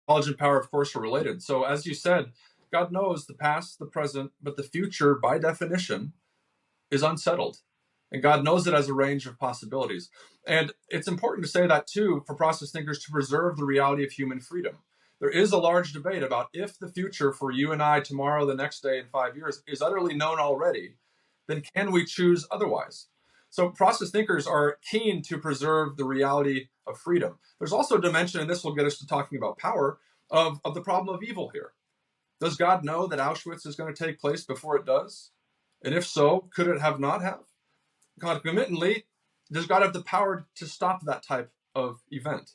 Knowledge and power, of course, are related. So as you said, God knows the past, the present, but the future, by definition, is unsettled. And God knows it as a range of possibilities. And it's important to say that, too, for process thinkers to preserve the reality of human freedom. There is a large debate about if the future for you and I tomorrow, the next day, in 5 years is utterly known already, then can we choose otherwise? So process thinkers are keen to preserve the reality of freedom. There's also a dimension, and this will get us to talking about power, of the problem of evil here. Does God know that Auschwitz is going to take place before it does? And if so, could it have not have? Concomitantly, does God have the power to stop that type of event?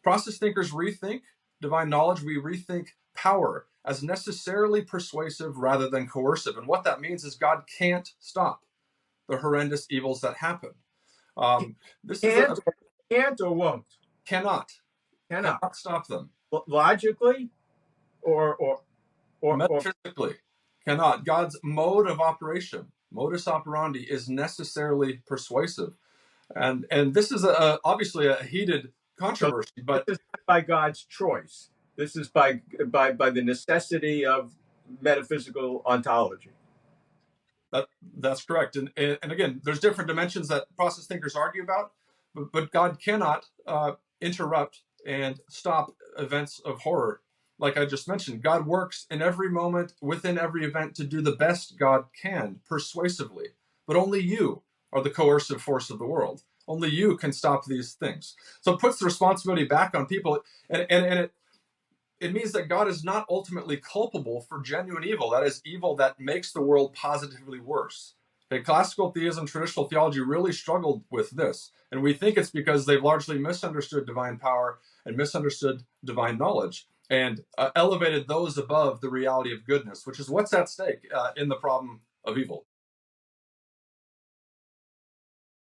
Process thinkers rethink divine knowledge. We rethink power as necessarily persuasive rather than coercive. And what that means is God can't stop the horrendous evils that happen. This can't, can't or won't? Cannot stop them. Logically or metaphysically, cannot. God's mode of operation, modus operandi, is necessarily persuasive. And this is obviously a heated controversy, but this is not by God's choice. This is by the necessity of metaphysical ontology. That's correct. And again, there's different dimensions that process thinkers argue about, but God cannot interrupt and stop events of horror. Like I just mentioned, God works in every moment, within every event, to do the best God can, persuasively. But only you are the coercive force of the world. Only you can stop these things. So it puts the responsibility back on people, and it means that God is not ultimately culpable for genuine evil. That is, evil that makes the world positively worse. Okay, classical theism, traditional theology really struggled with this. And we think it's because they've largely misunderstood divine power and misunderstood divine knowledge and elevated those above the reality of goodness, which is what's at stake in the problem of evil.